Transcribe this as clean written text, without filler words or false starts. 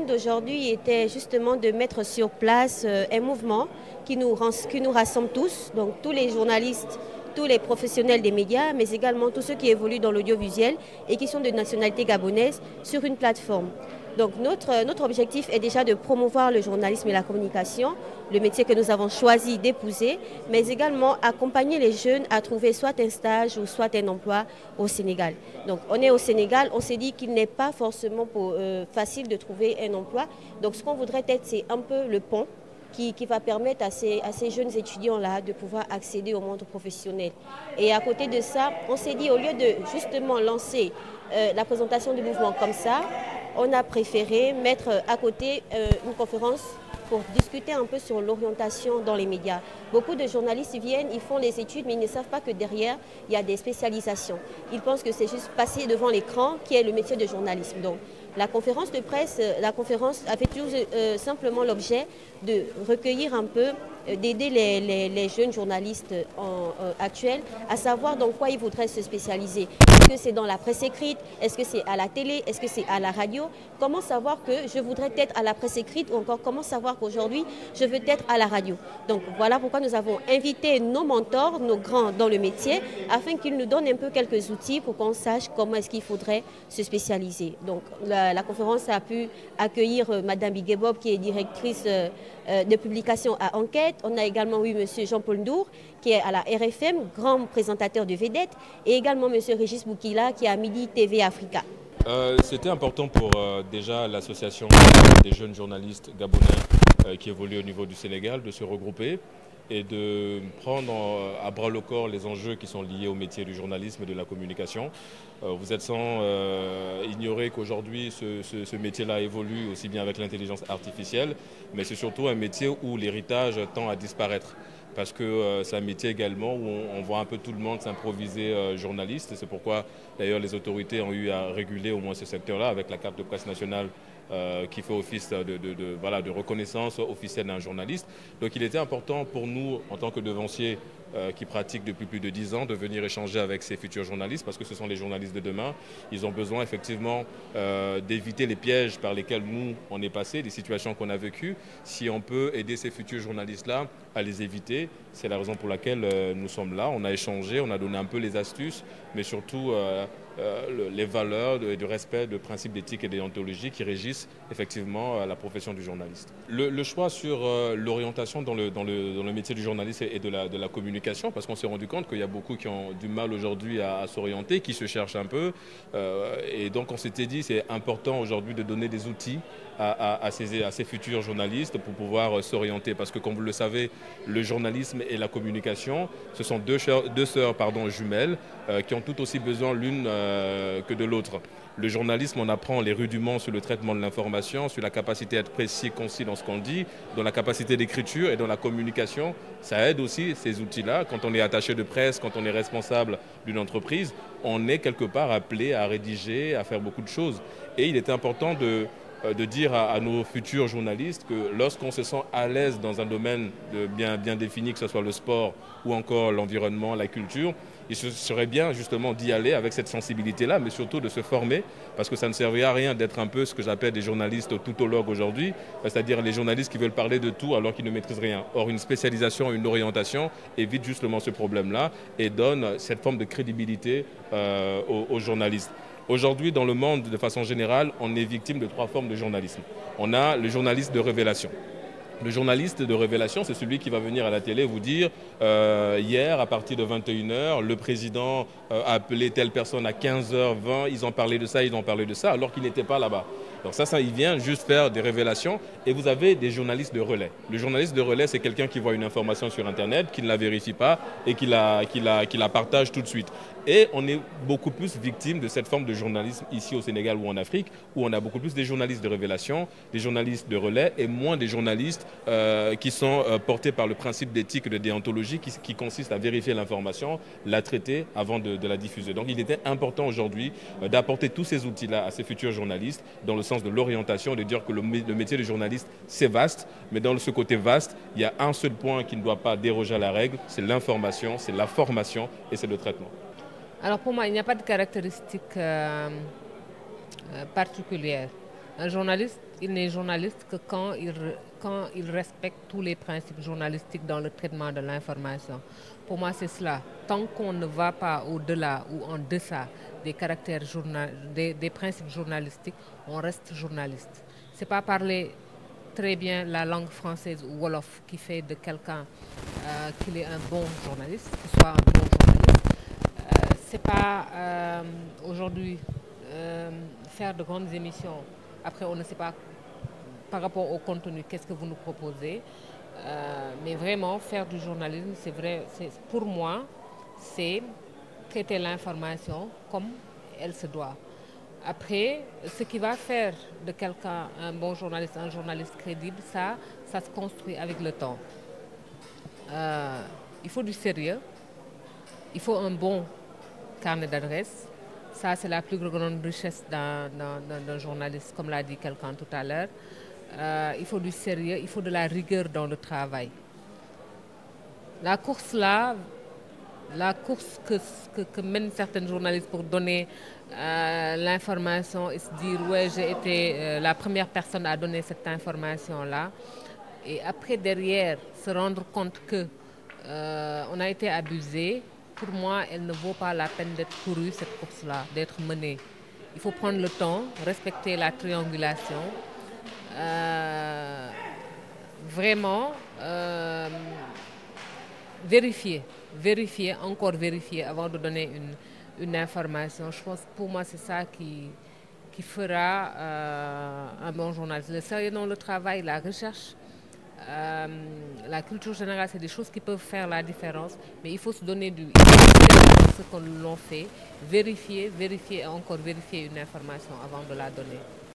demande d'aujourd'hui était justement de mettre sur place un mouvement qui nous rassemble tous, donc tous les journalistes, tous les professionnels des médias, mais également tous ceux qui évoluent dans l'audiovisuel et qui sont de nationalité gabonaise sur une plateforme. Donc notre objectif est déjà de promouvoir le journalisme et la communication, le métier que nous avons choisi d'épouser, mais également accompagner les jeunes à trouver soit un stage ou soit un emploi au Sénégal. Donc on est au Sénégal, on s'est dit qu'il n'est pas forcément facile de trouver un emploi. Donc ce qu'on voudrait être, c'est un peu le pont qui va permettre à ces jeunes étudiants-là de pouvoir accéder au monde professionnel. Et à côté de ça, on s'est dit, au lieu de justement lancer la présentation du mouvement comme ça, on a préféré mettre à côté une conférence pour discuter un peu sur l'orientation dans les médias. Beaucoup de journalistes viennent, ils font les études, mais ils ne savent pas que derrière, il y a des spécialisations. Ils pensent que c'est juste passer devant l'écran qui est le métier de journalisme. Donc, la conférence de presse, la conférence avait tout simplement l'objet de recueillir un peu, d'aider les jeunes journalistes actuels à savoir dans quoi ils voudraient se spécialiser. Est-ce que c'est dans la presse écrite? Est-ce que c'est à la télé? Est-ce que c'est à la radio? Comment savoir que je voudrais être à la presse écrite ou encore comment savoir qu'aujourd'hui je veux être à la radio? Donc voilà pourquoi nous avons invité nos mentors, nos grands dans le métier, afin qu'ils nous donnent un peu quelques outils pour qu'on sache comment est-ce qu'il faudrait se spécialiser. Donc la conférence a pu accueillir Madame Biguebob qui est directrice de publication à Enquête. On a également eu Monsieur Jean-Paul Ndour qui est à la RFM, grand présentateur de Vedette, et également Monsieur Régis Boukila qui est à Midi TV Africa. C'était important pour déjà l'association des jeunes journalistes gabonais qui évoluent au niveau du Sénégal de se regrouper et de prendre à bras le corps les enjeux qui sont liés au métier du journalisme et de la communication. Vous êtes sans ignorer qu'aujourd'hui ce métier-là évolue aussi bien avec l'intelligence artificielle, mais c'est surtout un métier où l'héritage tend à disparaître. Parce que c'est un métier également où on voit un peu tout le monde s'improviser journaliste. C'est pourquoi d'ailleurs les autorités ont eu à réguler au moins ce secteur-là avec la carte de presse nationale qui fait office de reconnaissance officielle d'un journaliste. Donc il était important pour nous, en tant que devanciers qui pratiquent depuis plus de 10 ans, de venir échanger avec ces futurs journalistes parce que ce sont les journalistes de demain. Ils ont besoin effectivement d'éviter les pièges par lesquels nous, on est passé, des situations qu'on a vécues. Si on peut aider ces futurs journalistes-là à les éviter, c'est la raison pour laquelle nous sommes là. On a échangé, on a donné un peu les astuces, mais surtout les valeurs du respect de principes d'éthique et déontologie qui régissent effectivement la profession du journaliste. Le choix sur l'orientation dans le métier du journaliste et de la communication, parce qu'on s'est rendu compte qu'il y a beaucoup qui ont du mal aujourd'hui à s'orienter, qui se cherchent un peu. Et donc on s'était dit c'est important aujourd'hui de donner des outils à ces futurs journalistes pour pouvoir s'orienter. Parce que comme vous le savez, le journalisme et la communication, ce sont deux sœurs jumelles qui ont tout aussi besoin l'une que de l'autre. Le journalisme, on apprend les rudiments sur le traitement de l'information, sur la capacité à être précis, concis dans ce qu'on dit, dans la capacité d'écriture et dans la communication. Ça aide aussi ces outils-là. Quand on est attaché de presse, quand on est responsable d'une entreprise, on est quelque part appelé à rédiger, à faire beaucoup de choses. Et il est important de dire à nos futurs journalistes que lorsqu'on se sent à l'aise dans un domaine bien défini, que ce soit le sport ou encore l'environnement, la culture, il serait bien justement d'y aller avec cette sensibilité-là, mais surtout de se former, parce que ça ne servirait à rien d'être un peu ce que j'appelle des journalistes toutologues aujourd'hui, c'est-à-dire les journalistes qui veulent parler de tout alors qu'ils ne maîtrisent rien. Or, une spécialisation, une orientation évite justement ce problème-là et donne cette forme de crédibilité aux journalistes. Aujourd'hui, dans le monde, de façon générale, on est victime de 3 formes de journalisme. On a le journaliste de révélation. Le journaliste de révélation, c'est celui qui va venir à la télé vous dire hier, à partir de 21h, le président a appelé telle personne à 15h20, ils ont parlé de ça, ils ont parlé de ça, alors qu'il n'était pas là-bas. Donc ça, il vient juste faire des révélations. Et vous avez des journalistes de relais. Le journaliste de relais, c'est quelqu'un qui voit une information sur Internet, qui ne la vérifie pas et qui la partage tout de suite. Et on est beaucoup plus victime de cette forme de journalisme ici au Sénégal ou en Afrique, où on a beaucoup plus des journalistes de révélation, des journalistes de relais et moins des journalistes qui sont portés par le principe d'éthique et de déontologie qui consiste à vérifier l'information, la traiter avant de la diffuser. Donc il était important aujourd'hui d'apporter tous ces outils-là à ces futurs journalistes dans le sens de l'orientation, de dire que le métier de journaliste, c'est vaste, mais dans ce côté vaste, il y a un seul point qui ne doit pas déroger à la règle, c'est l'information, c'est la formation et c'est le traitement. Alors pour moi, il n'y a pas de caractéristique particulière. Un journaliste, il n'est journaliste que quand il respecte tous les principes journalistiques dans le traitement de l'information. Pour moi, c'est cela. Tant qu'on ne va pas au-delà ou en deçà des caractères des principes journalistiques, on reste journaliste. C'est pas parler très bien la langue française ou wolof qui fait de quelqu'un qu'il est un bon journaliste, qu'il soit un bon journaliste. C'est pas aujourd'hui faire de grandes émissions. Après, on ne sait pas par rapport au contenu, qu'est-ce que vous nous proposez. Mais vraiment, faire du journalisme, c'est vrai, pour moi, c'est traiter l'information comme elle se doit. Après, ce qui va faire de quelqu'un un bon journaliste, un journaliste crédible, ça se construit avec le temps. Il faut du sérieux, il faut un bon carnet d'adresses. Ça, c'est la plus grande richesse d'un journaliste, comme l'a dit quelqu'un tout à l'heure. Il faut du sérieux, il faut de la rigueur dans le travail. La course là, la course que mènent certains journalistes pour donner l'information et se dire « ouais, j'ai été la première personne à donner cette information-là » et après, derrière, se rendre compte qu'on a été abusé, pour moi, elle ne vaut pas la peine d'être courue, cette course-là, d'être menée. Il faut prendre le temps, respecter la triangulation, vraiment vérifier, encore vérifier avant de donner une information. Je pense que pour moi, c'est ça qui fera un bon journaliste. Le sérieux dans le travail, la recherche, la culture générale, c'est des choses qui peuvent faire la différence, mais il faut se donner ce que l'on fait, vérifier et encore vérifier une information avant de la donner.